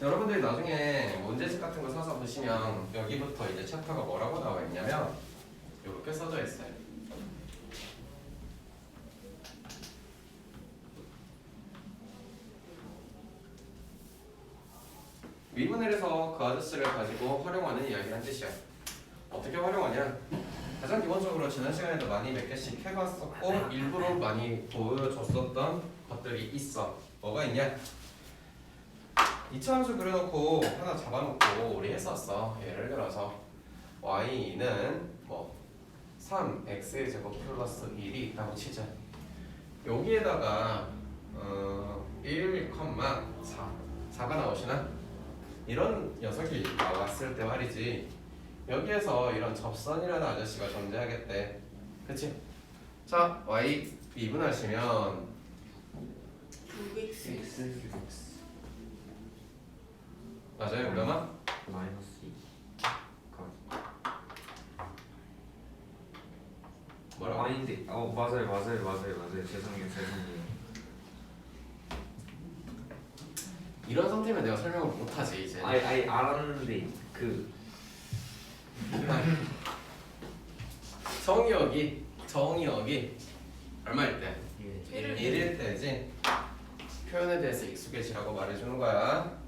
여러분들이 나중에 문제집 같은 거 사서 보시면 여기부터 이제 챕터가 뭐라고 나와 있냐면 이렇게 써져 있어요. 미분을 해서 그 아저씨를 가지고 활용하는 이야기란 뜻이야. 어떻게 활용하냐? 가장 기본적으로 지난 시간에도 많이 몇 개씩 해봤었고 일부러 많이 보여줬었던 것들이 있어. 뭐가 있냐? 이차함수 그려놓고 하나 잡아놓고 우리 했었어. 예를 들어서 y는 뭐 3x의 제곱 플러스 1이 있다고 치자. 여기에다가 1, 4가 나오시나? 이런 녀석이 나왔을 때 말이지. 여기에서 이런 접선이라는 아저씨가 존재하겠대. 그치? 자, y 미분하시면 6x 맞아요, 그러나? 마이너스 2 뭐라고? 아닌데 맞아요 죄송해요 이런 상태면 내가 설명을 못하지 이제. 아니 알았는데 그 정의역이 얼마일 때? 1일 때지. 표현에 대해서 익숙해지라고 말해주는 거야.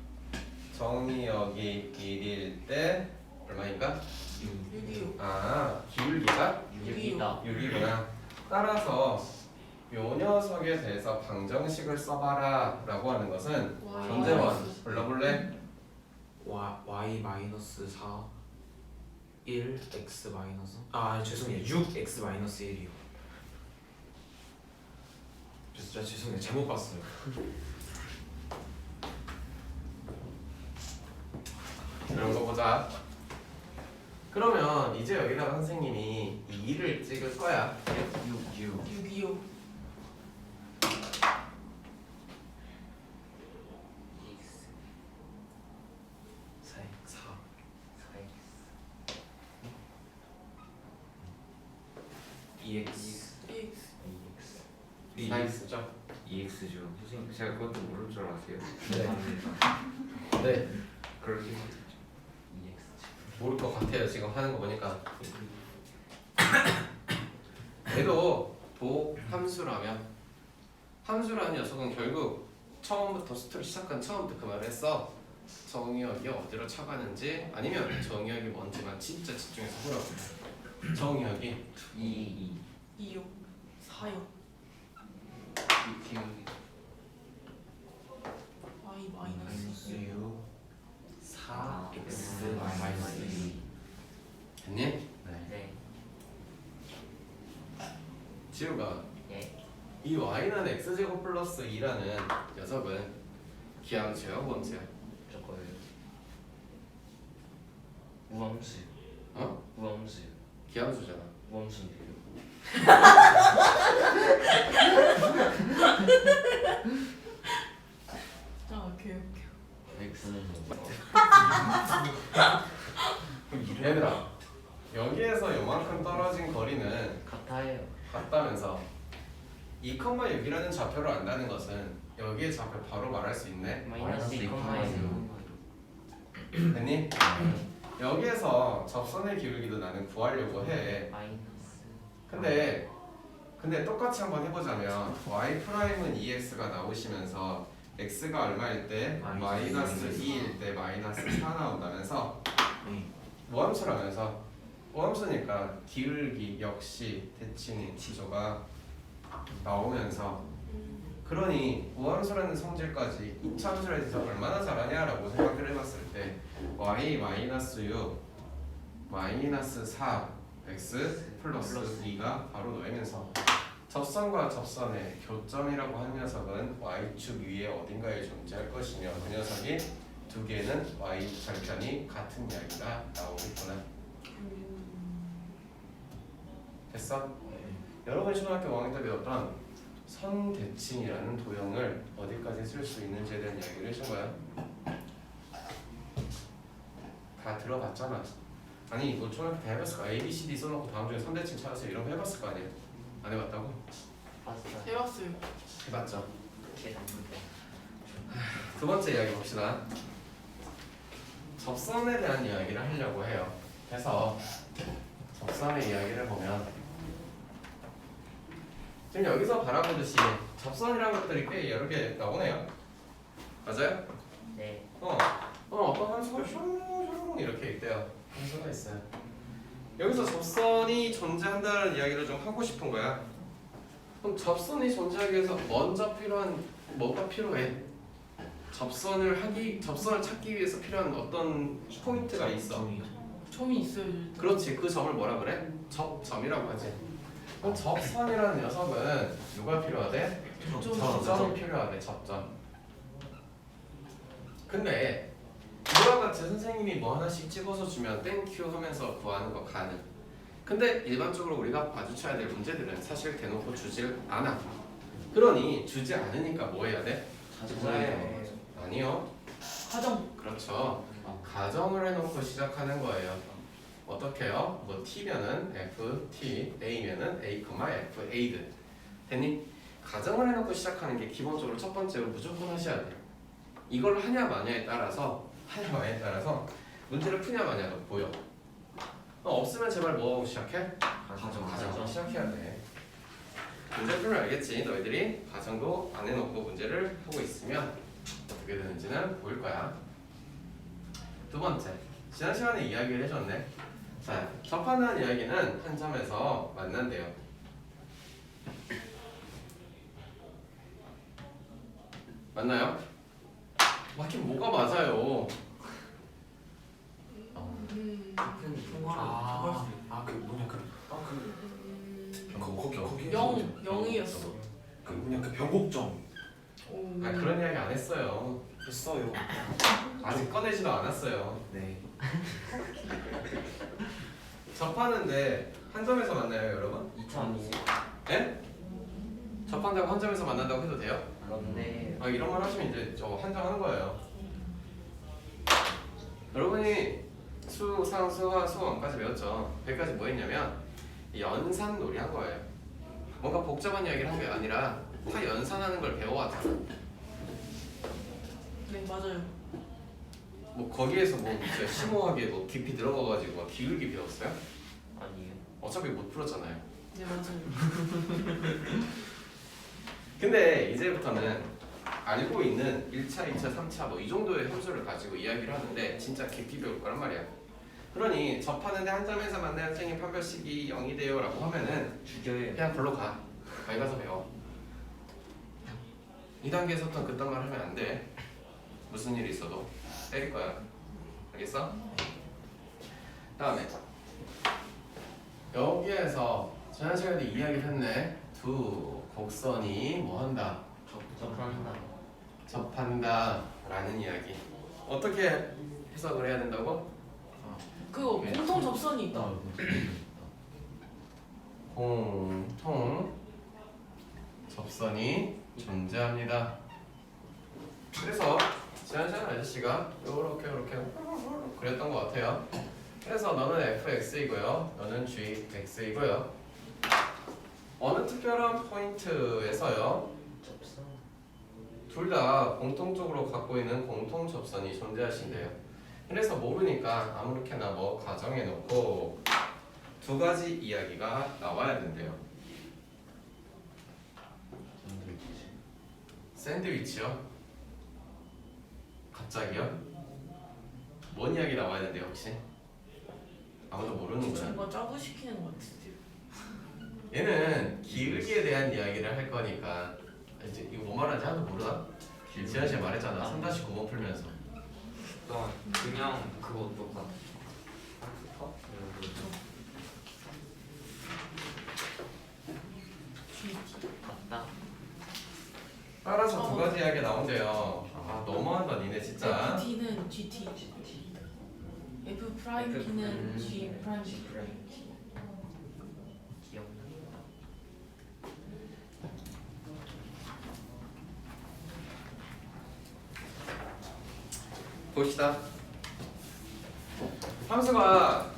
정의역이 1일 때 얼마인가? 6이요. 아, 기울기가 6이다. 6이구나. 따라서 요 녀석에 대해서 방정식을 써봐라 라고 하는 것은 존재원 불러볼래? y 마이너스 4 1 x 마이너스 죄송해요 6x 마이너스 1이요. 진짜 죄송해요 잘못 봤어요. 이런 거 보자. 그러면 이제 여기다가 선생님이 2를 찍을 거야. 6이요. 2x 2x. 4x죠? 2x죠. 선생님 제가 그것도 모를 줄 아세요? 네. 네. 그렇게 2x 모를 것 같아요. 지금 하는 거 보니까. 얘도 도함수라면 함수라는 녀석은 결국 처음부터 스토리 시작한 처음부터 그 말을 했어. 정의역이 어디로 차가는지 아니면 정의역이 뭔지만 진짜 집중해서 보라고. 정의역이 2요. 4요. y 마이너스 6 4 x 마이너스 2 됐니? 네. 지우가 예. 이 y는 x제곱 플러스 2라는 녀석은 기함수야 원수야? 저거요. 우함수. 어? 우함수. 기함수잖아. 우함수인데요. 오케이. x는 얘들아 여기에서 요만큼 떨어진 거리는 같아요. 같다면서 2,6이라는 좌표를 안다는 것은 여기에 좌표 바로 말할 수 있네. 마이너스 2,1 됐니? 여기에서 접선의 기울기도 나는 구하려고 해. 마이너스. 근데 똑같이 한번 해보자면 y 프라임은 2x가 나오시면서 x가 얼마일 때? 마이너스 2일 때 마이너스 4 나온다면서 무함수라면서 무함수니까 기울기 역시 대칭 지조가 나오면서 그러니 무함수라는 성질까지 이차함수에 대해서 얼마나 잘하냐라고 생각을 해봤을 때 y 마이너스 6 마이너스 4 x 플러스 2가 바로 놓이면서 접선과 접선의 교점이라고 한 녀석은 y축 위에 어딘가에 존재할 것이며 그 녀석이 두 개는 y 절편이 같은 이야기가 나오겠구나. 됐어? 여러분 초등학교 5학년 때 배웠던 선대칭이라는 도형을 어디까지 쓸 수 있는지에 대한 이야기를 해준 거야. 다 들어봤잖아. 아니 이거 초등학교 때 해봤을 거 A, B, C, D 써놓고 다음 중에 선대칭 찾아서 이런 거 해봤을 거 아니야? 안 해봤다고? 봤어요. 해봤어요. 해봤죠. 계산 문제. 두 번째 이야기 봅시다. 접선에 대한 이야기를 하려고 해요. 그래서 접선의 이야기를 보면 지금 여기서 바라보듯이 접선이라는 것들이 꽤 여러 개 나오네요. 맞아요? 네. 어떤 함수가 슝슝 이렇게 있대요. 함수가 있어요. 여기서 접선이 존재한다는 이야기를 좀 하고 싶은 거야. 그럼 접선이 존재하기 위해서 먼저 필요한 뭐가 필요해? 접선을 찾기 위해서 필요한 어떤 포인트가 있어. 점이 있어요. 그렇지. 그 점을 뭐라 그래? 접점이라고 하지. 그럼 접선이라는 녀석은 누가 필요하대? 접점이 필요하대. 접점. 근데 이와 같이 선생님이 뭐 하나씩 찍어서 주면 땡큐 하면서 구하는 거 가능. 근데 일반적으로 우리가 마주쳐야 될 문제들은 사실 대놓고 주질 않아. 그러니 주지 않으니까 뭐 해야 돼? 찾아야 아니요. 가정. 그렇죠. 가정을 해놓고 시작하는 거예요. 어떻게요? 뭐 t면은 f, t, a면은 a, f, a드. 됐니? 가정을 해놓고 시작하는 게 기본적으로 첫 번째로 무조건 하셔야 돼요. 이걸 하냐 마냐에 따라서 문제를 푸냐 마냐가 보여. 없으면 제발 뭐 하고 시작해? 가정 시작해야 돼. 문제 풀면 알겠지? 너희들이 가정도 안 해놓고 문제를 하고 있으면 어떻게 되는지는 보일 거야. 두 번째, 지난 시간에 이야기를 해줬네. 자, 접하는 이야기는 한 점에서 만난대요. 맞나요? 맞긴 뭐가 맞아요? 그 뭐냐 거기 0이었어. 그 뭐냐 그 변곡점 아, 그런 이야기 안 했어요. 했어요. 아직 꺼내지도 않았어요. 네. 접하는데 한 점에서 만나요, 여러분? 2020. 예? 접한다고 한 점에서 만난다고 해도 돼요? 그런데 이런 말 하시면 이제 저 한정하는 거예요. 여러분이 수, 상, 수화, 수원까지 배웠죠? 여기까지 뭐 했냐면 연산놀이 한 거예요. 뭔가 복잡한 이야기를 한 게 아니라 다 연산하는 걸 배워왔잖아. 네 맞아요. 뭐 거기에서 뭐 진짜 심오하게 뭐 깊이 들어가가지고 막 기울기 배웠어요? 아니에요. 어차피 못 풀었잖아요. 네 맞아요. 근데 이제부터는 알고 있는 1차, 2차, 3차 뭐 이 정도의 함수를 가지고 이야기를 하는데 진짜 깊이 배울 거란 말이야. 그러니 접하는데 한 점에서 만나는 선생님 판별식이 0이 돼요 라고 하면은 죽여요. 그냥 글로 가. 거기 가서 배워. 2단계에서 어떤 그딴 말 하면 안 돼. 무슨 일이 있어도 때릴 거야. 알겠어? 다음에 여기에서 지난 시간에 이야기를 했네. 두 곡선이 뭐 한다? 접한다. 접한다 라는 이야기. 어떻게 해석을 해야 된다고? 그거 공통 접선이 있다. 공통 접선이 존재합니다. 그래서 지난 시간 아저씨가 요렇게 그랬던 것 같아요. 그래서 너는 fx이고요, 너는 gx이고요. 어느 특별한 포인트에서요 접선. 둘 다 공통적으로 갖고 있는 공통 접선이 존재하신대요. 그래서 모르니까 아무렇게나 뭐 가정해 놓고 두 가지 이야기가 나와야 된대요. 샌드위치요? 갑자기요? 뭔 이야기 나와야 된대요 혹시? 아무도 모르는구나. 뭔가 짜고 시키는 것 같은데요. 얘는 기울기에 대한 이야기를 할 거니까 이제 이거 뭐 말하는지 하나도 모르나? 지난 시간에 말했잖아. 3-9번 풀면서 그냥 그거 똑같아. 맞다. 따라서 두 가지 이야기 나온대요. 너무한다 니네 진짜. FT는 GT. F 프라임 T는 G 프라임 G. 기억난다. 봅시다. 함수가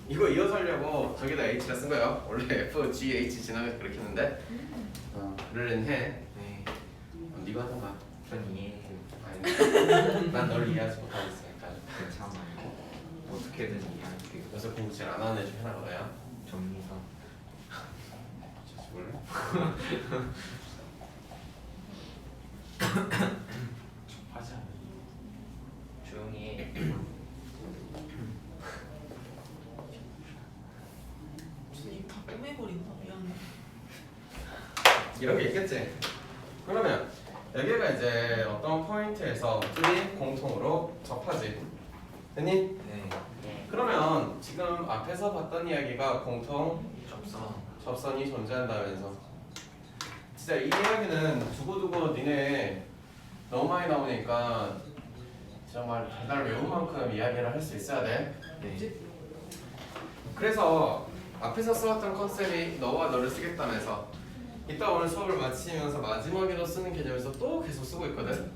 이거 이어서 하려고 저기다 h가 쓴 거예요. 원래 f, g, h 지나가서 그렇게 했는데 를 해. 네. 네가 하던가. 전 이해해요. 아니, 난 널 이해하지 못하고 있으니까. 괜찮아요. 어떻게든 이해할게요. 요새 공부 제일 안 하는 애 중에 하나가 뭐야? 접니다. 몰래? 하지 않아요. 조용히 해. 진짜 입다 꼬매버린다. 미안해. 이런 게 있겠지. 그러면 여기가 이제 어떤 포인트에서 둘이 공통으로 접하지. 됐니? 네. 네. 그러면 지금 앞에서 봤던 이야기가 공통 접선. 접선이 존재한다면서 진짜 이 이야기는 두고두고 니네 너무 많이 나오니까 정말 달달 외운 만큼 이야기를 할 수 있어야 돼. 네. 그래서 앞에서 써왔던 컨셉이 너와 너를 쓰겠다면서 이따 오늘 수업을 마치면서 마지막에도 쓰는 개념에서 또 계속 쓰고 있거든.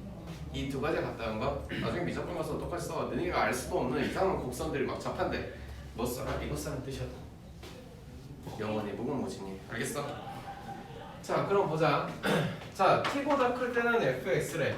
이 두 가지 갔다 온 거 나중에 미적분 가서 똑같이 써. 너네가 알 수도 없는 이상한 곡선들이 막 접한대. 뭐 써라 이거 쓰는 뜻이야. 영원히 무궁무진이. 알겠어? 자 그럼 보자. 자 t보다 클 때는 fx래.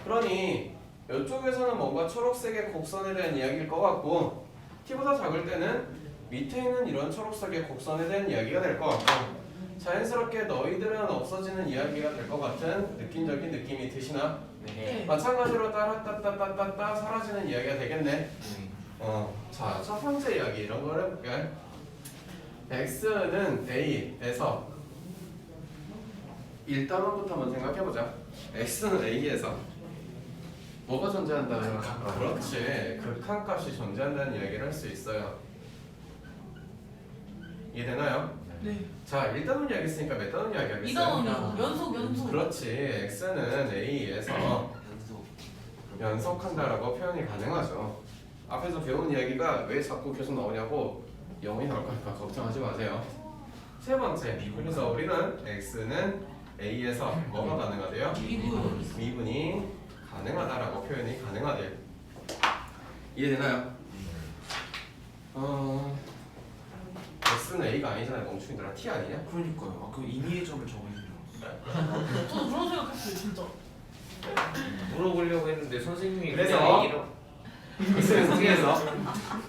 그러니 이쪽에서는 뭔가 초록색의 곡선에 대한 이야기일 것 같고 t보다 작을 때는 밑에 있는 이런 초록색의 곡선에 대한 이야기가 될 것 같고 자연스럽게 너희들은 없어지는 이야기가 될 것 같은 느낌적인 느낌이 드시나? 네. 마찬가지로 따라따따따따따 사라지는 이야기가 되겠네. 네. 자, 첫 번째 이야기 이런 걸 해볼게. x는 a에서 일단원부터 한번 생각해보자. x는 a에서 뭐가 존재한다는 거? 그렇지. 극한값이 존재한다는 이야기를 할 수 있어요. 이해되나요? 네. 자, 1단원 이야기 했으니까 몇 단원 이야기 하겠어요? 이단원이요. 연속. 그렇지. x는 a에서 연속. 연속한다라고 표현이 가능하죠. 앞에서 배운 이야기가 왜 자꾸 계속 나오냐고 영원히 나올 거니까 걱정하지 마세요. 세 번째, 그래서 우리는 x는 a에서 뭐가 가능하대요? 미분이 가능하다라고 표현이 가능하대요. 이해되나요? x는 a가 아니잖아요. 멍충이들아. t 아니냐? 그러니까요. 그 임의의 점을 적어있네요. 저도 그런 생각했어요 진짜. 물어보려고 했는데 선생님이 그래서 그냥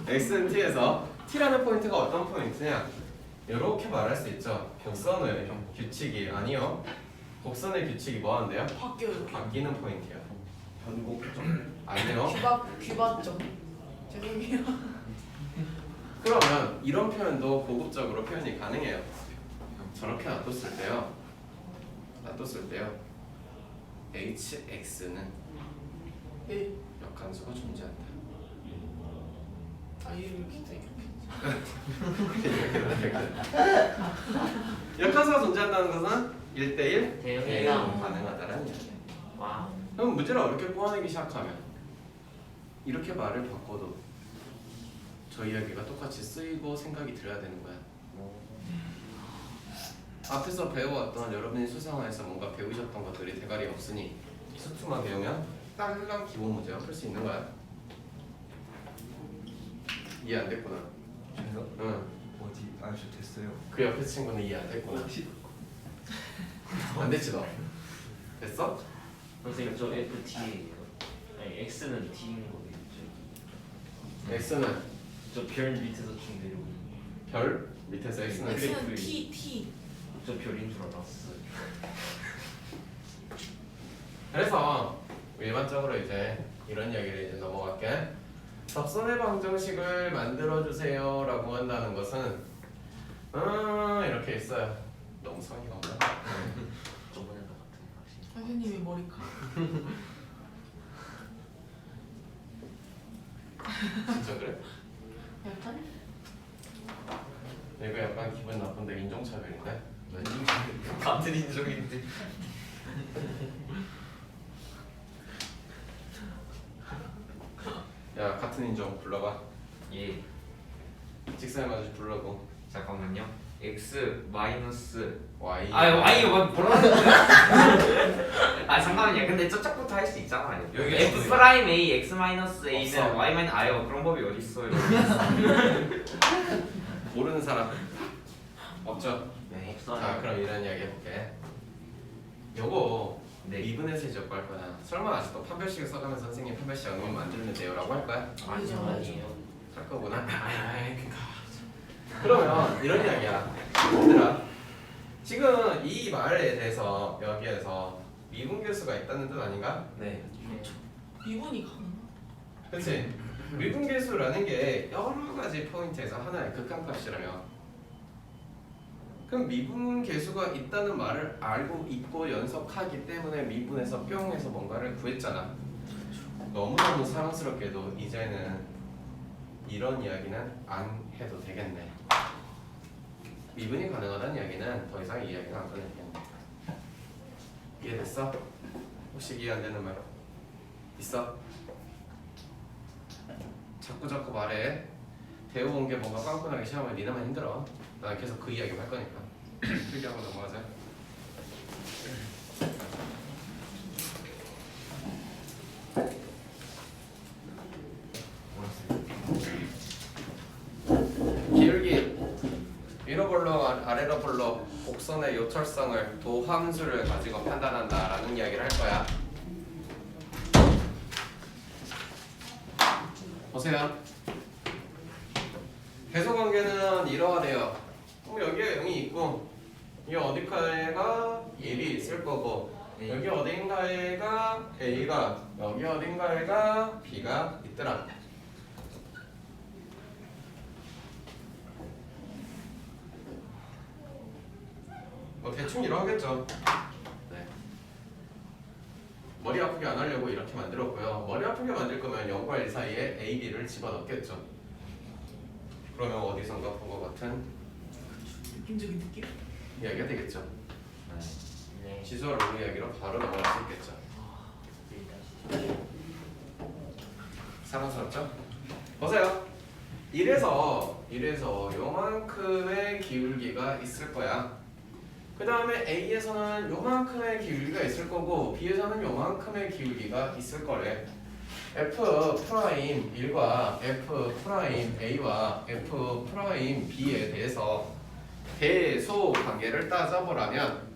x는 t에서 t라는 포인트가 어떤 포인트냐? 이렇게 말할 수 있죠. 곡선의 규칙이 아니요. 곡선의 규칙이 뭐 하는데요? 바뀌어요 이렇게. 바뀌는 포인트야. 변곡점. 아니요. 귀받죠. 죄송해요. 그러면 이런 표현도 고급적으로 표현이 가능해요. 저렇게 놔뒀을 때요. hx는 네. 역함수가 존재한다. 아 이렇게 돼. 역함수가 존재한다는 것은 1대1 대응이다. 가능하다라는 이야기야. 와. 그럼 문제를 어렵게 꼬아내기 시작하면 이렇게 말을 바꿔도 저 이야기가 똑같이 쓰이고 생각이 들어야 되는 거야. 앞에서 배워왔던 여러분이 수상화에서 뭔가 배우셨던 것들이 대가리 없으니 수투만 배우면 딸랑 기본 문제가 풀 수 있는 거야. 이해 안 됐구나. 저요? 응. 어디 아저 됐어요. 그 옆에 친구는 이해 안 됐구나. 안 됐지 너? 됐어? 선생님 저 FT예요. 아니 X는 T인 거겠죠. x는 저 별 밑에서 쭉 내려오는 거. 별 밑에서 x는 X는 T. 저 별인 줄 알았어요. 그래서 일반적으로 이제 이런 이야기를 이제 넘어갈게. 접선의 방정식을 만들어주세요 라고 한다는 것은 이렇게 있어요. 너무 성의가 없나? 저번에도 같은 거 하시죠. 선생님의 머리카락. 진짜 그래? 약간? 이거 약간 기분 나쁜데 인종차별인데? 같은 인종인데. 야 같은 인종 불러봐. 예. 직선에 맞춰 불러고. 잠깐만요. X 마이너스 Y. Y가 뭐라는 거야? 아 잠깐만요. 근데 저쪽부터 할 수 있잖아요. 여기 F 없어요. 프라임 A X 마이너스 A는 없어. Y 마이너스 아요. 그런 법이 어디 있어요? 모르는 사람 없죠? 네. 자 그럼 이런 이야기 해볼게. 요거 네. 미분에서 제곱할 거야. 설마 아직도 판별식을 써가면서 선생님 판별식 안 만들면 라고 할 거야? 아니요. 할 거구나. 그러니까. 그러면 이런 이야기야. 얘들아, 지금 이 말에 대해서 여기에서 미분계수가 있다는 뜻 아닌가? 네. 미분이 가능하? 그치? 미분계수라는 게 여러 가지 포인트에서 하나의 극한값이라며. 그럼 미분계수가 있다는 말을 알고 있고 연속하기 때문에 미분에서 뿅 해서 뭔가를 구했잖아. 너무너무 사랑스럽게도 이제는 이런 이야기는 안 해도 되겠네. 미분이 가능하다는 이야기는 더 이상 이야기가 안 꺼내겠네. 이해됐어? 혹시 이해 안 되는 말 있어? 자꾸 말해. 배워온 게 뭔가 빵빵하게 시험을 니네만 힘들어. 난 계속 그 이야기 할 거니까. 필기하고 넘어가자. 기울기 위로 볼록 아래로 볼록 곡선의 요철성을 도함수를 가지고 판단한다라는 이야기를 할 거야. 보세요. 배수관계는 이러하대요. 여기에 0이 있고 이 어디가에가 1이 있을 거고 여기 어딘가에가 A가 여기 어딘가에가 B가 있더라. 뭐 대충 이러하겠죠. 네. 머리 아프게 안 하려고 이렇게 만들었고요. 머리 아프게 만들 거면 0과 1 사이에 A, B를 집어넣겠죠. 그러면 어디선가 본 것 같은 느낌적인 느낌? 이야기가 되겠죠. 네. 지수와 롤 이야기로 바로 넘어갈 수 있겠죠. 사랑스럽죠? 보세요. 이래서 요만큼의 기울기가 있을 거야. 그 다음에 A에서는 요만큼의 기울기가 있을 거고 B에서는 요만큼의 기울기가 있을 거래. F'1과 F'A와 F'B에 대해서 대소 관계를 따져보라면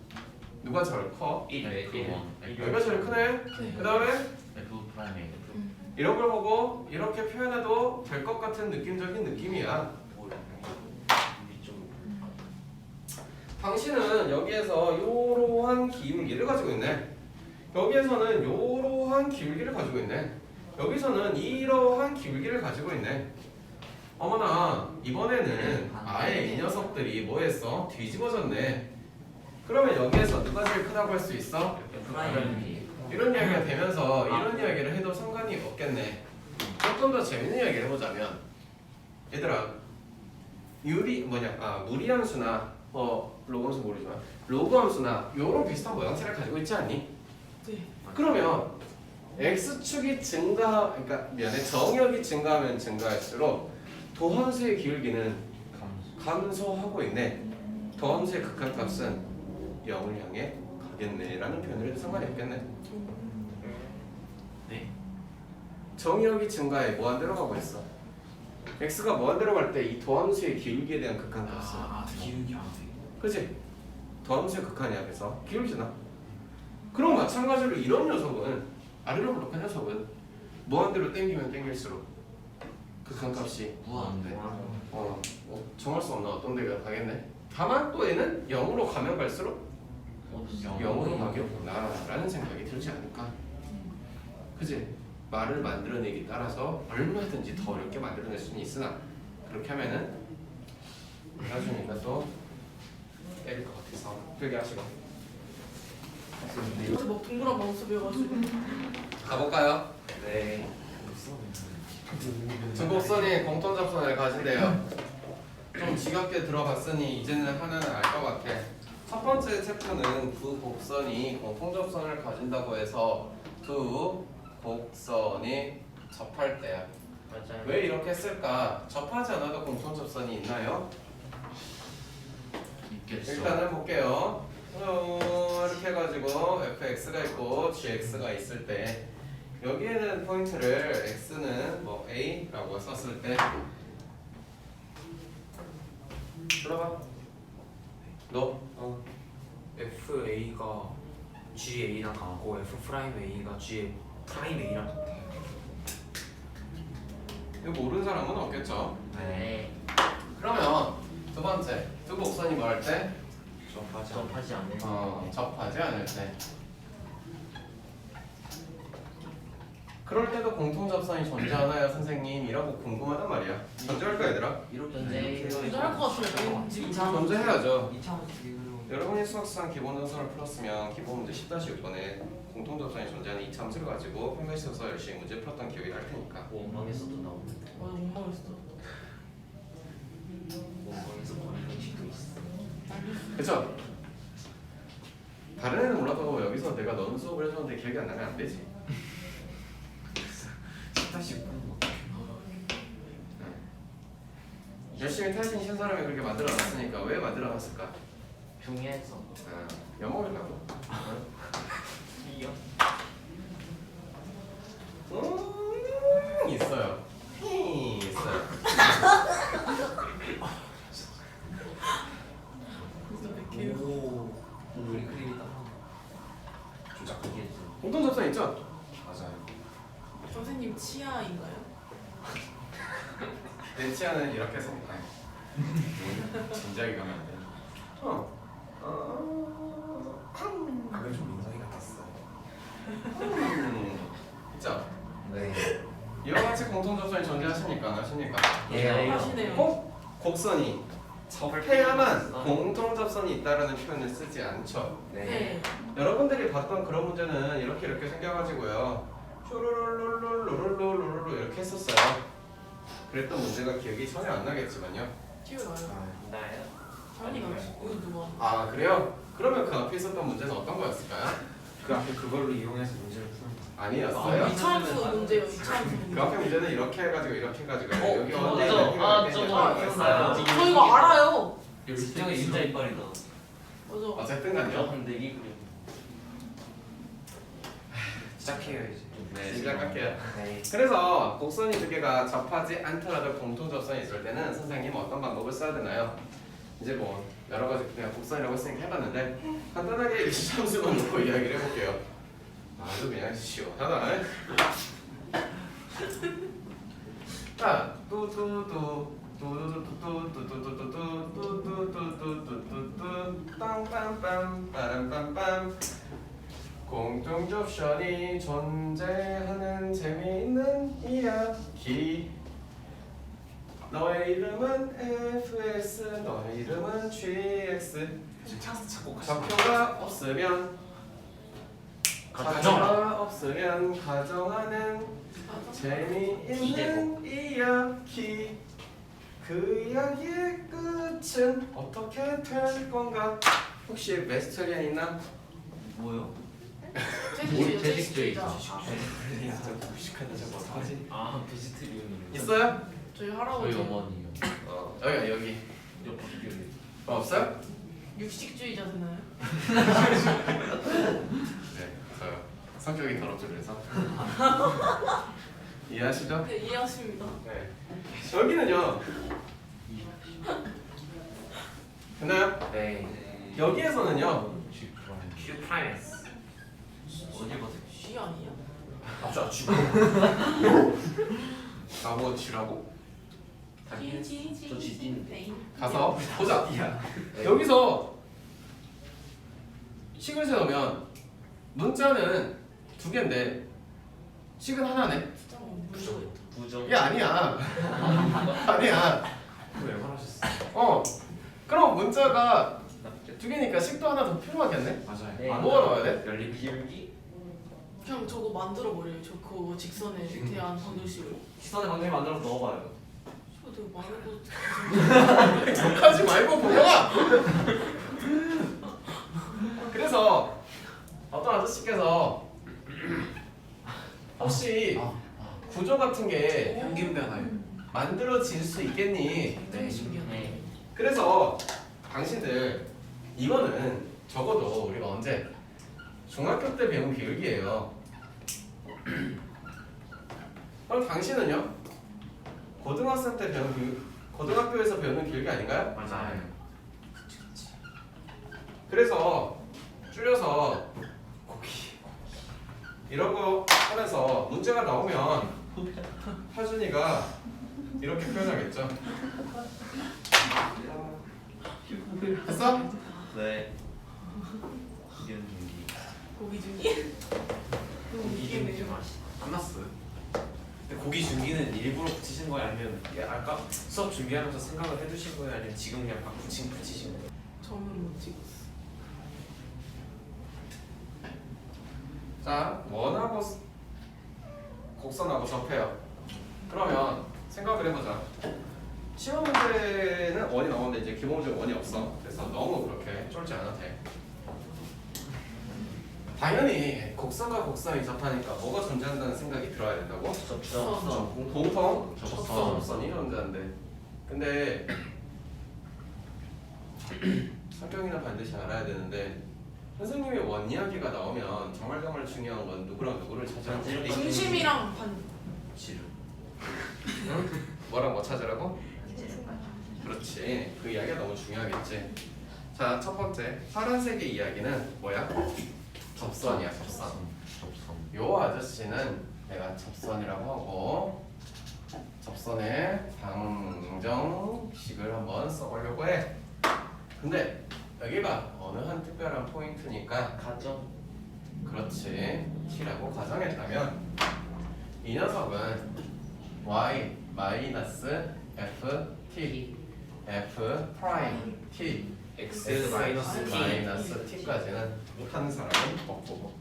누가 제일 커? 1. 여기가 제일 크네? 그 다음에 F 프라임 이런 걸 보고 이렇게 표현해도 될 것 같은 느낌적인 느낌이야. 당신은 여기에서 요러한 기울기를 가지고 있네. 여기에서는 요러한 기울기를 가지고 있네. 여기서는 이러한 기울기를 가지고 있네. 어머나 이번에는 아예 이 녀석들이 뭐 했어? 뒤집어졌네. 그러면 여기에서 누가 제일 크다고 할 수 있어? 이런 이야기가 되면서 이런 이야기를 해도 상관이 없겠네. 조금 더 재밌는 이야기를 해보자면 얘들아 무리함수나 로그함수 모르지만 로그함수나 요런 비슷한 모양새를 가지고 있지 않니? 네. 그러면 x축이 정역이 증가하면 증가할수록 도함수의 기울기는 감소하고 있네. 도함수의 극한값은 0을 향해 가겠네 라는 표현을 해도 상관이 없겠네. 네. 정역이 증가해 무한대로 가고 있어. x가 무한대로 갈 때 이 도함수의 기울기에 대한 극한값은 기울기 그치? 도함수의 극한이 앞에서 기울기잖아. 그럼 마찬가지로 이런 녀석은 아래로 볼록한 녀석은 무한대로 땡기면 땡길수록 극한값이 무한대. 정할 수 없는 어떤 데가 가겠네. 다만 또 얘는 0으로 가면 갈수록 0으로 가겠구나 라는 생각이 들지 않을까. 그치? 말을 만들어내기 따라서 얼마든지 더 어렵게 만들어낼 수는 있으나 그렇게 하면은 나중에가 또 때릴 것 같아서 필기 하시고 어제 막 동그란 마우스 배워가지고 가볼까요? 네. 두 곡선이 공통 접선을 가진대요. 좀 지겹게 들어봤으니 이제는 하나는 알 것 같아. 첫 번째 챕터는 두 곡선이 공통 접선을 가진다고 해서 두 곡선이 접할 때야. 맞아요. 왜 이렇게 했을까? 접하지 않아도 공통 접선이 있나요? 있겠어. 일단은 볼게요. 이렇게 해가지고 fx가 있고 gx가 있을 때 여기에는 포인트를 x는 뭐 a라고 썼을 때 불러봐. 너 FA가 GA랑 가고 F 프라임 A가 G 프라임 A랑 같아. 이거 모르는 사람은 없겠죠? 네. 그러면 두 번째 두 곡선이 뭐 할 때? 접하지 않는. 접하지 않을 때. 그럴 때도 공통접선이 존재하나요 선생님? 이라고 궁금하단 말이야. 존재할까 얘들아? 이렇게 존재할 것 같아요. 왠지. 존재해야죠. 2차원에서 비교를 여러분이 수학상 기본 전선을 풀었으면 기본 문제 10-6번에 공통접선이 존재하는 이 함수를 가지고 평면시에서 열심히 문제 풀었던 기억이 날 테니까. 원망에서도 나오는데. 못 먹었어. 원망에서 거의 공식도 있어. 그쵸? 다른 애는 몰라도 여기서 내가 넌 수업을 해줬는데 기억이 안 나면 안 되지. 10-9 열심히 타이신 신 사람이 그렇게 만들어놨으니까 왜 만들어놨을까? 중에서. 영어라고? 있어요. 있어요. 오 우리 그림이다. 이게 공통접선 있죠? 맞아요. 선생님 치아인가요? 내 치아는 이렇게 생각해. 진작에 가면 안 돼. 그게 좀 민성이 같았어. 있죠? 네. 이와 같이 공통접선이 존재하십니까? 안 하십니까? 예. 하시네요. 꼭 곡선이 접해야만 공통접선이 있다라는 표현을 쓰지 않죠. 네. 여러분들이 봤던 그런 문제는 이렇게 생겨가지고요. 슈루룰룰룰룰룰룰 이렇게 했었어요. 그랬던 문제가 기억이 전혀 안 나겠지만요. 기억나요? 나요? 당연히 나지. 이거 누가? 아 그래요? 그러면 그 앞에 있었던 문제는 어떤 거였을까요? 그 앞에 그걸로 이용해서 문제를 푸는 아니었어요. 이차함수 문제요. 이차함수 그 문제. 앞에 문제는 이렇게 해가지고 이렇게 해가지고 여기 저거, 언제 저거, 이렇게 아, 이렇게 저거 이렇게 기억나요. 했어요. 저 이거 알아요. 일정의 진짜 이빨이다. 맞아. 어쨌든 저 간요. 흔들기 그림. 시작해요 이제. 네 시작할게요. 네. 그래서 곡선이 두 개가 접하지 않더라도 공통접선이 있을 때는 선생님 어떤 방법을 써야 되나요? 이제 뭐 여러 가지 그냥 곡선이라고 했으니까 해봤는데 간단하게 이시함수만 놓고 이야기를 해볼게요. 아주 그냥 시원하다. 자, 뚜뚜뚜 뚜뚜뚜뚜뚜뚜뚜뚜뚜뚜뚜뚜뚜뚜뚜뚜뚜 빰빰빰 빠람빰빰 공통접선이 존재하는 재미있는 이야기. 너의 이름은 FX, 너의 이름은 GX. 좌표가 없으면 좌표가 없으면 가정하는 재미있는 이야기. 그 이야기의 끝은 어떻게 될 건가? 혹시 메스터리안 있나? 뭐요? 제식주의자. 진짜 무식하다 저거 어떡하지? 아 베지트리언이요. 있어요? 저희 저희 할아버지 어머니요. 여기 옆에 없어요? 육식주의자잖아요. 네, 저요. 성격이 더럽죠 그래서. 이해하시죠? 네, 이해하십니다. 네. 여기는요. 됐나요? 네. 여기에서는요. Q 프라임 S. 어디 가세요? G 아니야? 아저 쥐고. 나보고 쥐라고? 저 지디는데. 가서 보자. 여기서 식을 세우면 문자는 두 개인데 식은 하나네. 부정. 이게 아니야. 아니야. 왜 화나셨어? 그럼 문자가 두 개니까 식도 하나 더 필요하겠네. 맞아요. 네. 뭐가 나와야 돼? 열린 기울기? 그냥 저거 만들어 버려요. 저 그거 직선에 대한 방정식으로. 시선의 방정식 만들어서 넣어봐요. 저거 되게 많은 거. 욕하지 말고 보여라. 그래서 어떤 아저씨께서 혹시 구조 같은 게 평균 변화요. 만들어질 수 있겠니? 굉장히 신기하네. 네. 그래서 당신들 이거는 적어도 우리가 언제 중학교 때 배운 기울기예요. 그럼 당신은요? 고등학생 때 배운 고등학교에서 배우는 기울기 아닌가요? 맞아요. 그래서 줄여서 이런 거 하면서 문제가 나오면 하준이가 이렇게 표현하겠죠. 했어? 네. 이견 중기. 고기 중이? 고기 중기 끝났어요. 근데 고기 준비는 일부러 붙이신 거예요? 아니면 아까 수업 준비하면서 생각을 해두신 거예요? 아니면 지금 그냥 막 붙이신 거예요? 저는 못 찍었어. 자, 원하고 곡선하고 접해요. 그러면 생각을 해보자. 시험 문제는 원이 나오는데 이제 기본적으로 원이 없어. 그래서 너무 그렇게 쫄지 않아도 돼. 당연히 곡선과 곡선이 접하니까 뭐가 존재한다는 생각이 들어야 된다고? 접선. 공통 접선. 접선이 존재한대. 근데 성경이는 반드시 알아야 되는데 선생님의 원 이야기가 나오면 정말 중요한 건 누구랑 누구를 찾으라고? 중심이랑 반. 지름. 응? 뭐랑 뭐 찾으라고? 그렇지. 그 이야기가 너무 중요하겠지. 자, 첫 번째 파란색의 이야기는 뭐야? 접선이야, 접선. 접선. 요 아저씨는 내가 접선이라고 하고 접선의 방정식을 한번 써보려고 해. 근데 여기가 어느 한 특별한 포인트니까 가점. 그렇지. t라고 가정했다면 이 녀석은 y 마이너스 f t f 프라임 t X 마이너스 T. 마이너스 t까지는 한 사람은 없고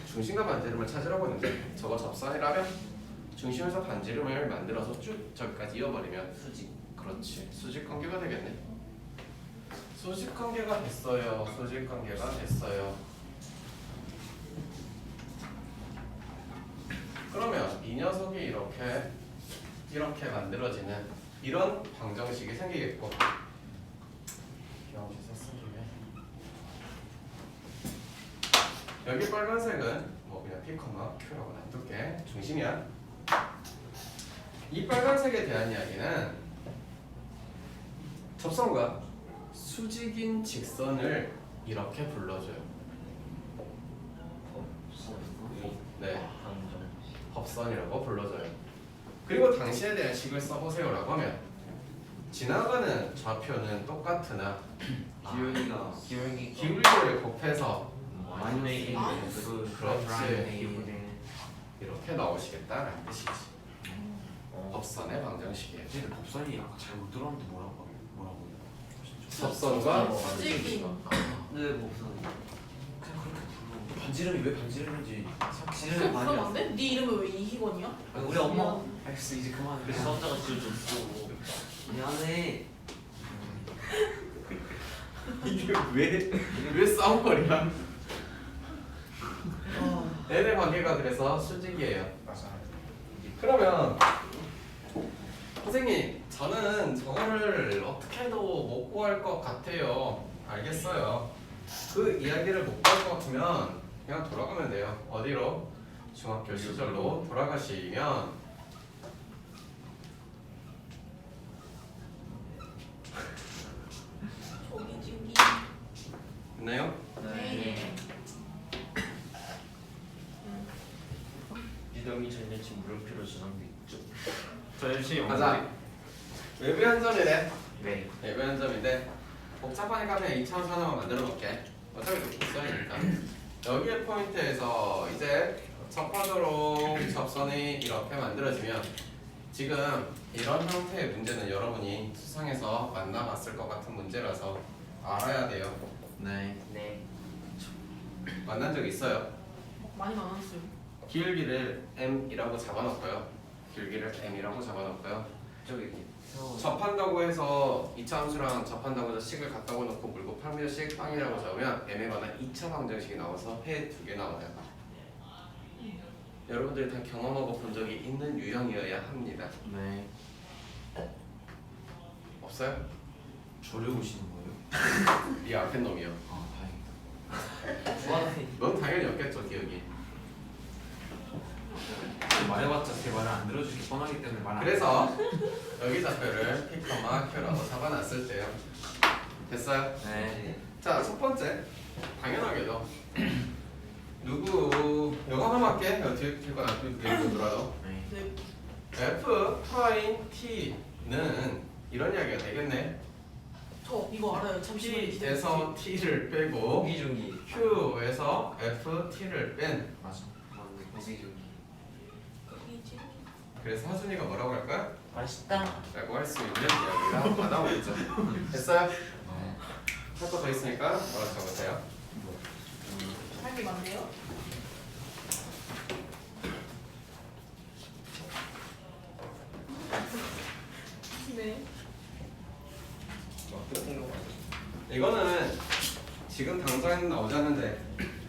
중심과 반지름을 찾으라고 했는데 저거 접선이라면 중심에서 반지름을 만들어서 쭉 저기까지 이어버리면 수직. 그렇지. 수직 관계가 되겠네. 수직 관계가 됐어요. 수직 관계가 됐어요. 그러면 이 녀석이 이렇게 만들어지는 이런 방정식이 생기겠고 기왕지서 쓴 김에 여기 빨간색은 뭐 그냥 P, Q라고 놔둘게. 중심이야. 이 빨간색에 대한 이야기는 접선과 수직인 직선을 이렇게 불러줘요. 네, 방정. 합선이라고 불러줘요. 그리고 당시에 대한 식을 써보세요라고 하면 지나가는 좌표는 똑같으나 기울기가 기울기를 곱해서 마이너스 마이너스. 그렇지. 이렇게 나오시겠다라는 뜻이지. 법선의 방정식이에요. 근데 법선이 아까 잘못 들었는데 뭐라고요? 접선과 수직인. 네, 목선. 그냥 그렇게 불러. 반지름이 왜 반지름인지 지름이 그럼 반이야. 안 돼? 네 이름은 왜 이희건이야? 아니, 우리 엄마. 알겠어 이제 그만. 그래서 수험자가 지어줬어. 미안해. 이게 왜 싸움거리야? 얘네 관계가 그래서 수직이에요. 그러면 선생님 저는 저거를 어떻게 해도 못 구할 것 같아요. 알겠어요. 그 이야기를 못 구할 것 같으면 그냥 돌아가면 돼요. 어디로? 중학교 시절로 돌아가시면 고기 중이. 됐나요? 네. 유동이 전년치 물음표로 전환돼 있죠. 저 열심히 가자. 외부 현점이래. 네. 외부 현점인데 복잡하니까 그냥 2차원수 하나만 만들어 볼게. 어차피 복선이니까. 여기의 포인트에서 이제 접하도록 접선이 이렇게 만들어지면 지금 이런 형태의 문제는 여러분이 수상에서 만나봤을 것 같은 문제라서 알아야 돼요. 네. 네. 만난 적 있어요. 많이 많았어요. 길기를 m이라고 잡아놓고요. 길기를 m이라고 잡아놓고요. 저기 접한다고 해서 2차 함수랑 접한다고 해서 식을 갖다 놓고 물고 8m씩 빵이라고 잡으면 m에 관한 2차 방정식이 나와서 해 2개 나와요. 여러분들이 다 경험하고 본 적이 있는 유형이어야 합니다. 네. 없어요? 저를 보시는 거예요? 이 앞에 놈이요. 아 다행이다. 좋아해. 넌 당연히 없겠죠, 기억이. 말해봤자 제 말을 안 들어주기 뻔하기 때문에 말 안. 그래서 여기 좌표를 P, Q라고 잡아놨을 때요. 됐어요? 네. 자, 첫 번째 당연하게도 누구 할게. 어떻게 될건 안 되더라도 네. f 프라임 t는 이런 이야기가 되겠네. 저 이거 알아요. 잠시만요. t에서 t를 빼고 고기 중기. q에서 f t를 뺀. 맞아. 고기 중기. 그래서 하준이가 뭐라고 할까요? 맛있다. 라고 할 수 있는 이야기가 다 나오겠죠. 됐어요? 할 거 더 있으니까 뭐라 적으세요. 할게 많네요. 네. 이거는 지금 당장 나오지 않는데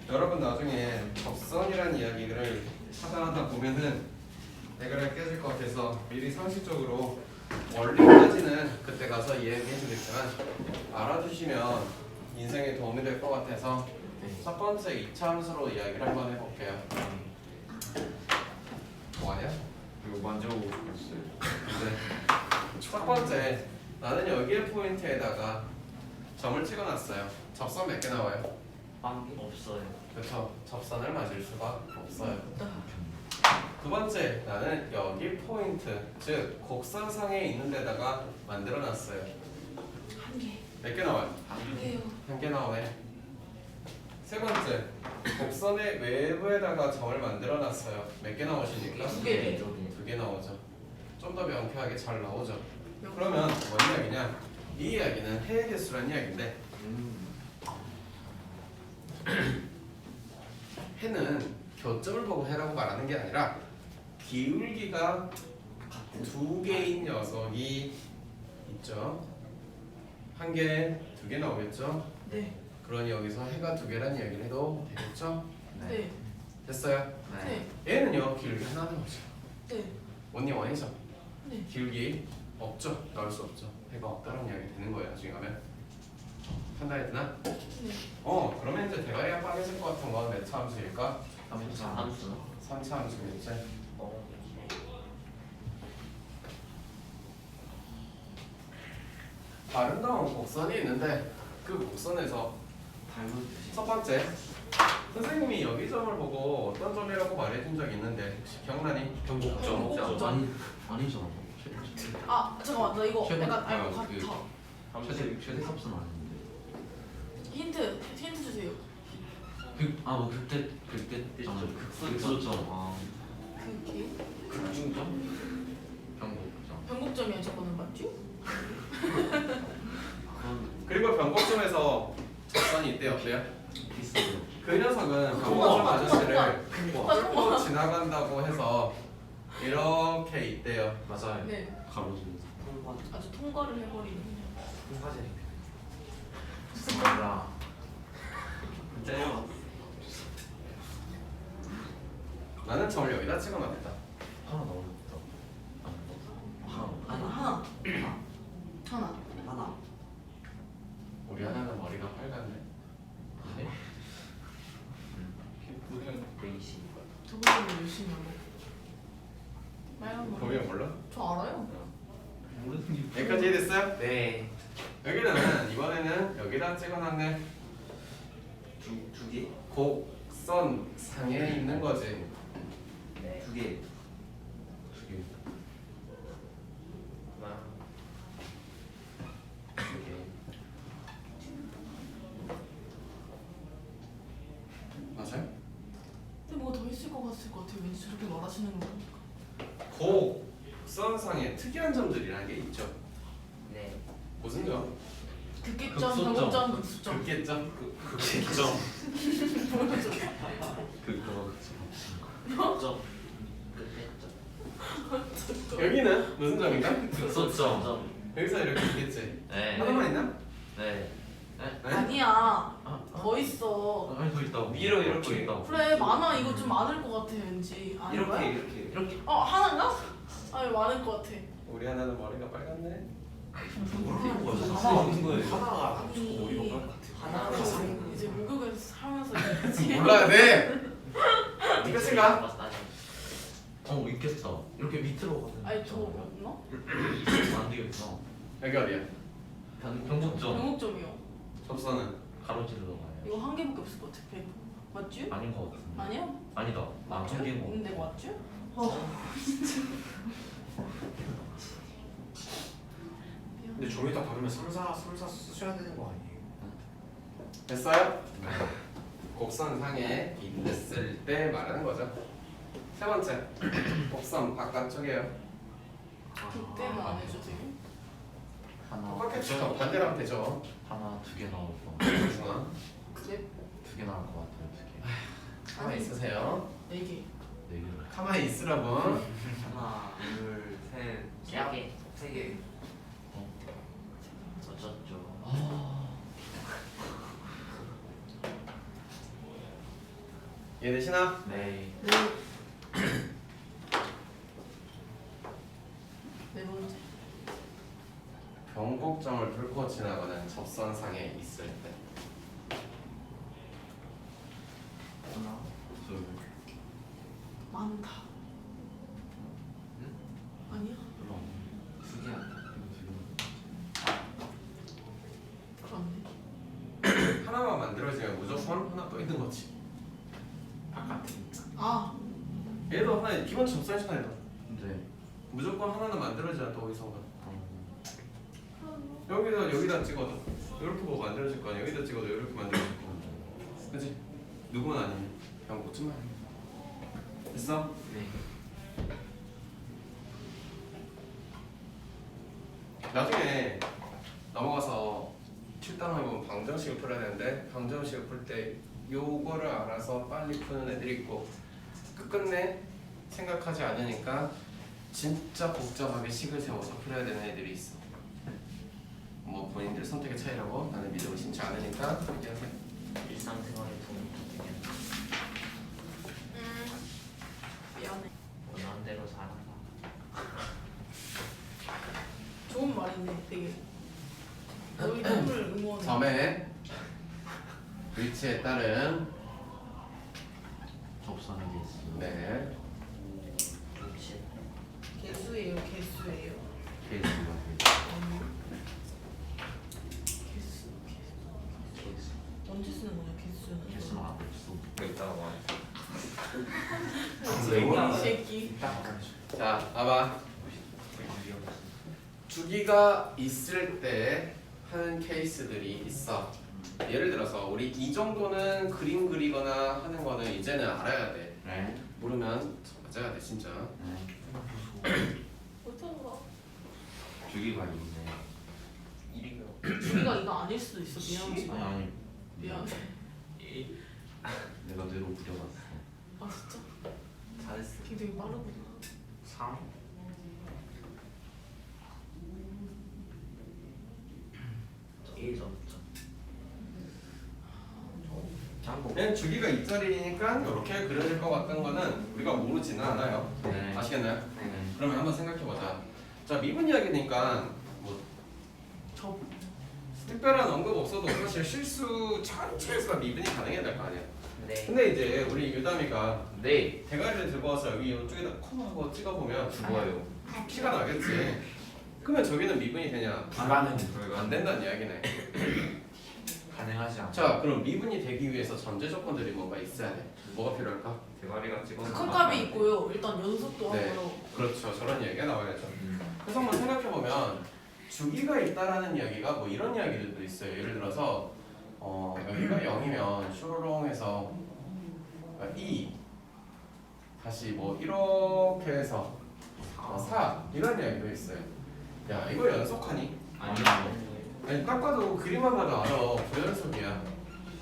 여러분 나중에 접선이라는 이야기를 찾아하다 보면은 대결이 깨질 것 같아서 미리 상식적으로 원리까지는 그때 가서 이야기해 주겠지만 알아두시면 인생에 도움이 될 것 같아서 첫 번째 2차 함수로 이야기를 한번 해볼게요. 뭐하냐? 이거 만져보고 싶었어요. 근데 첫 번째 나는 여기에 포인트에다가 점을 찍어놨어요. 접선 몇 개 나와요? 빵 없어요. 그렇죠. 접선을 맞을 수가 없어요. 두 번째 나는 여기 포인트 즉 곡선상에 있는 데다가 만들어놨어요. 한 개. 몇 개 나와요? 한 개요. 한 개 나오네. 세 번째 곡선의 외부에다가 점을 만들어놨어요. 몇 개 나오십니까? 두 개. 두 개 나오죠. 좀 더 명쾌하게 잘 나오죠. 그러면 뭔 이야기냐? 이 이야기는 해의 개수란 이야기인데 해는 교점을 보고 해라고 말하는 게 아니라 기울기가 두 개인 녀석이 있죠. 한 개, 두 개 나오겠죠. 네. 그러니 여기서 해가 두 개란 이야기를 해도 되겠죠. 네. 됐어요? 네. 얘는요 기울기 하나 나오죠. 네. 원이 원이죠. 네. 기울기 없죠. 나올 수 없죠. 해가 없다는 이야기 되는 거예요. 나중에 가면 판단이 되나? 네. 그러면 이제 대가리가 빠개질 것 같은 건 몇 차 함수일까? 함수. 3차 함수겠지. 아름다운 곡선이 있는데 그 곡선에서 첫 번째 선생님이 여기 점을 보고 어떤 점이라고 말해준 적이 있는데 혹시 기억나니? 경곡점. 아니죠. 아 잠깐만 나 이거 최대- 약간 알고 아, 같아. 최대 값은 아닌데. 힌트 주세요. 뭐 그때 점. 극소점. 아. 그게 극중점? 경고점. 변곡점이에요. 저거는 맞죠? 그건 그리고 변곡점에서 접선이 있대요. 어때요? 비슷해요. 그 녀석은 변곡점 아저씨를 통과. 뚫고 지나간다고 해서 이렇게 있대요. 맞아요. 네. 가로등. 아주 통과를 해버리는. 통과제. 맞아. 진짜요? 나는 점을 여기다 찍어놨다. 하나 넣었다. 하나. 하나. 우리 하나는 머리가 빨갛네. 베이시. 저번에 열심히 하고. 빨간 거. 범위가 몰라? 저 알아요. 여기까지 이해됐어요? 네. 여기는 이번에는 여기다 찍어놨네. 두 개? 곡선 상에 있는 거지. 네. 두 개. 두 개. 하나, 두 개. 맞아요? 근데 뭐가 더 있을 것 같아요. 왠지 저렇게 말하시는 거 보니까. 곡선상에 특이한 점들이라는 게 있죠. 네. 무슨 점? 극계점, 극소점. 변곡점, 극수점. 극계점? 극점. 점. 끝에 여기는 무슨 점인가? 극소점. 여기서 이렇게 있겠지. 네. 하나만 있나? 네. 네? 아니야. 더 있어. 아니 더 있다. 위로 이렇게. 있다. 그래 많아. 이거 좀 많을 것 같아 왠지. 아닌 거야? 이렇게. 하나인가? 아니 많을 것 같아. 우리 하나는 머리가 빨갛네. 모르는 거야. 하나 없는 거예요. 하나가 아니 머리가 빨갛대. 하나가 이제 목욕을 하면서 이렇게 몰라야 돼. 이거 생각? 있겠다. 이렇게 밑으로 가는. 아니 저 없나? 안 되겠어. 여기 어디야? 변곡점. 변곡점이요. 접선은 가로질러 가요. 이거 한 개밖에 없을 것 같아. 100. 맞지? 아닌 것 같은데. 아니야? 아니다. 맞지? 안 개인 거. 근데 맞지? 근데 좀 이따 받으면 3, 4 쓰셔야 되는 거 아니에요? 됐어요? 곡선상에 있을 때 말하는 거죠. 세 번째, 곡선 바깥쪽이에요. 그때는 안 해줘 지금. 하나. 똑같겠죠. 반대로 하면 되죠. 하나, 2개 나올 거. 중앙. 그래? 2개 나올 것 같아요. 2개. 가만히 있으세요. 4개. 4개. 가만히 있으라고. 하나, 둘, 셋, 세 개. 3개. 어쩌죠. 이해되시나? 네. 네 번째. 변곡점을 뚫고 지나가는 접선상에 있을 때. 하나, 둘. 많다. 아니야? 그럼 2개 아니야? 그렇네. 하나만 만들어지면 무조건 하나 또 있는 거지. 바깥이니까. 아, 얘도 하나 기본 접선이잖아요. 네. 무조건 하나는 만들어져야 또 어디선가. 여기다 찍어도 이렇게 보고 만들어질 거 아니야. 여기다 찍어도 이렇게 만들어질 거. 그렇지? 누구는 아니면 그냥 꽂지만. 됐어? 네. 나중에 넘어가서 7단원 보면 방정식을 풀어야 되는데 방정식을 풀 때 요거를 알아서 빨리 푸는 애들이 있고 끝끝내 생각하지 않으니까 진짜 복잡하게 식을 세워서 풀어야 되는 애들이 있어. 뭐 본인들 선택의 차이라고 나는 믿어 의심치 않으니까 얘기하세요. 일상생활에 도움이 되게 미안해. 원하는 대로 살아라. 좋은 말인데 되게. 너희 꿈을 응원해. 점의 위치에 따른 접선의 개수. 네 그렇지. 개수예요, 개수예요. 개수가 개수. 개수. 언제 쓰는 거냐, 개수는? 개수는 안 없어. 이따가 와. 이 새끼. 자, 봐봐. 주기가 있을 때 하는 케이스들이 있어. 예를 들어서 우리 이 정도는 그림 그리거나 하는 거는 이제는 알아야 돼. 네. 모르면 맞아야 돼 진짜. 어떤가? 주기가 있네. 1이요. 주기가 이거 아닐 수도 있어. 미안하지만. 아니. 미안해. 내가 뇌로 부려봤어. 아 진짜? 잘했어. 걔 되게 빠르구나. 3. 저 1점. 그냥 주기가 이짜리니까 이렇게 그려질 것 같은 거는 우리가 모르지는 않아요. 네. 아시겠나요? 네. 그러면 한번 생각해보자. 자, 미분 이야기니까 뭐 저 특별한 언급 없어도 사실 실수 전체에서 미분이 가능해야 될 거 아니야. 네. 근데 이제 우리 유담이가 네. 대가리를 들고 와서 여기 이쪽에다 코너하고 찍어보면 죽어요. 피가 나겠지. 그러면 저기는 미분이 되냐? 불가능. 안 된다는 이야기네. 가능하지 않아. 자, 그럼 미분이 되기 위해서 전제 조건들이 뭔가 있어야 돼. 뭐가 필요할까? 대가리가 찍어서. 큰 값이 있고요. 일단 연속도 네. 하고요. 그렇죠. 저런 이야기가 나와야죠. 그래서 한번 생각해보면 주기가 있다라는 이야기가 뭐 이런 이야기들도 있어요. 예를 들어서 여기가 0이면 슈로롱해서 2 다시 뭐 이렇게 해서 4 이런 이야기도 있어요. 야, 이거 연속하니? 아니요. 아니 딱 봐도 그림만 봐도 알아. 부연속이야.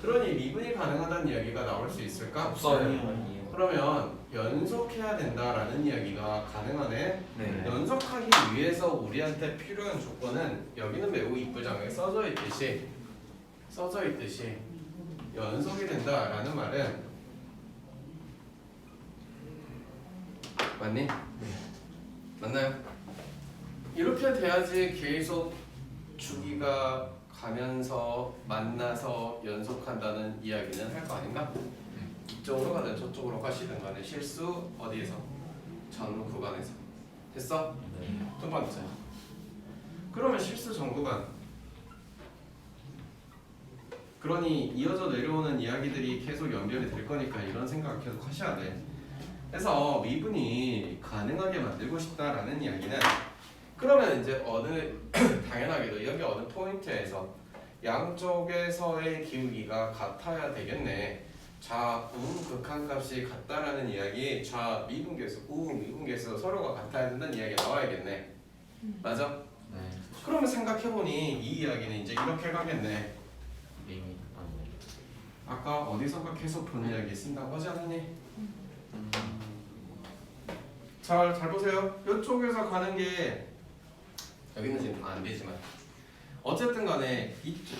그러니 미분이 가능하다는 이야기가 나올 수 있을까? 없어요. 그러면 연속해야 된다라는 이야기가 가능하네. 네. 연속하기 위해서 우리한테 필요한 조건은 여기는 매우 이쁘장하게 써져 있듯이 연속이 된다라는 말은 맞니? 맞나요? 이렇게 돼야지 계속 주기가 가면서 만나서 연속한다는 이야기는 할 거 아닌가? 이쪽으로 가든 저쪽으로 가시든 간에 실수 어디에서? 전 구간에서. 됐어? 네. 두 번째. 그러면 실수 전 구간 그러니 이어져 내려오는 이야기들이 계속 연결이 될 거니까 이런 생각을 계속 하셔야 돼. 그래서 미분이 가능하게 만들고 싶다라는 이야기는 그러면 이제 어느 당연하게도 여기 어느 포인트에서 양쪽에서의 기울기가 같아야 되겠네. 좌, 우 극한값이 같다라는 이야기, 좌 미분계수, 우 미분계수 서로가 같아야 된다는 이야기가 나와야겠네. 맞아? 네. 그러면 생각해보니 이 이야기는 이제 이렇게 가겠네. 이미 아니. 아까 어디선가 계속 보는 이야기 쓴다고 하지 않았니? 잘 보세요. 이쪽에서 가는 게 여기는 지금 안 되지만 어쨌든 간에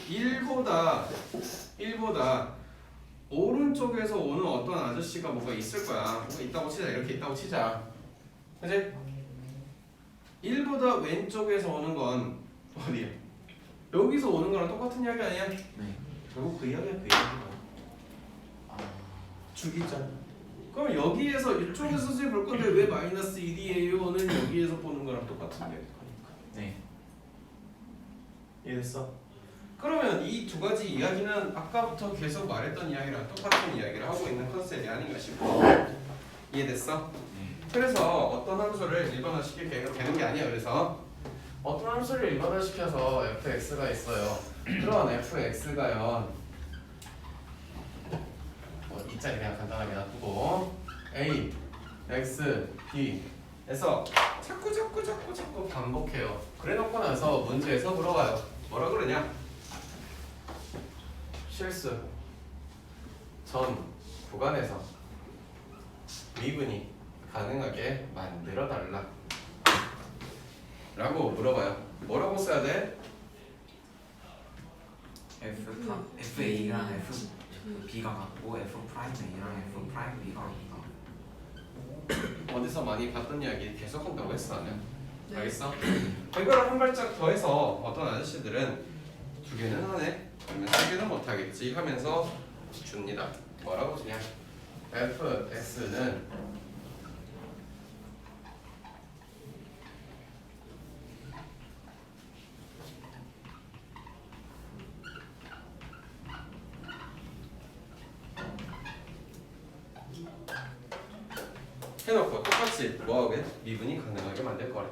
1보다 오른쪽에서 오는 어떤 아저씨가 뭐가 있을 거야. 뭐가 있다고 치자. 이렇게 있다고 치자. 그치? 1보다 왼쪽에서 오는 건 어디야? 여기서 오는 거랑 똑같은 이야기 아니야? 네. 결국 그 이야기야, 그 이야기야. 죽이자. 그럼 여기에서 이쪽에서 선생님 볼 건데 왜 마이너스 1이에요는 여기에서 보는 거랑 똑같은 이야기야. 네. 이해됐어? 그러면 이 두 가지 이야기는 아까부터 계속 말했던 이야기랑 똑같은 이야기를 하고 있는 컨셉이 아닌가 싶어. 이해됐어? 그래서 어떤 함수를 일반화시키게 되는 게 아니야. 그래서 어떤 함수를 일반화시켜서 fx가 있어요. 그런 fx가요. 이 자리 그냥 간단하게 놔두고 a, x, b에서 자꾸 반복해요. 그래놓고 나서 문제에서 물어봐요. 뭐라 그러냐? 실수 전 구간에서 미분이 가능하게 만들어 달라 라고 물어봐요. 뭐라고 써야 돼? FA랑 FB가 같고 F 프라임 A랑 F 프라임 B가 같다. 어디서 많이 봤던 이야기 계속 한다고 했어 나는. 네. 알겠어? 이거를 한 발짝 더해서 어떤 아저씨들은 두 개는 하네 그러면 세 개는 못하겠지 하면서 줍니다. 뭐라고 주냐? fx는 해놓고 똑같이 뭐하게? 미분이 가능하게 만들 거래.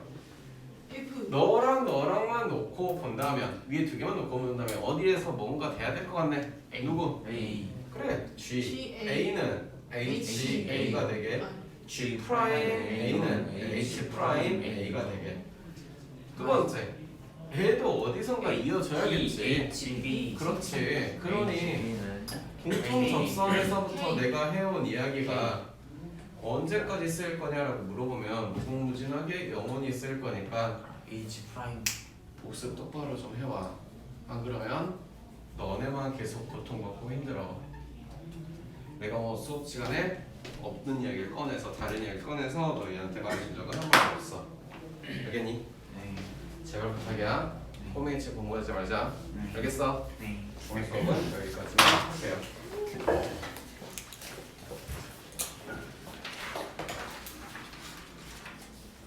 F 너랑만 놓고 본다면 위에 두 개만 놓고 본다면 어디에서 뭔가 돼야 될 것 같네. 누구? A. 그래 G. G, A. A는 HA가 되게 G 프라임 A는 H 프라임 A가 되게. 두 번째 얘도 어디선가 이어져야겠지. HB. 그렇지. 그러니 A는 공통 접선에서부터 내가 해온 이야기가 언제까지 쓸 거냐라고 물어보면 무궁무진하게 영원히 쓸 거니까 H 프라임. 복습 똑바로 좀 해와. 안 그러면 너네만 계속 고통받고 힘들어. 내가 뭐 수업 시간에 없는 이야기를 꺼내서 다른 이야기를 꺼내서 너희한테 말해준 적은 한 번도 없어. 알겠니? 네. 제발 부탁이야. 홈에이치 공부하지 말자. 네. 알겠어? 네. 오늘 수업은 여기까지만 할게요.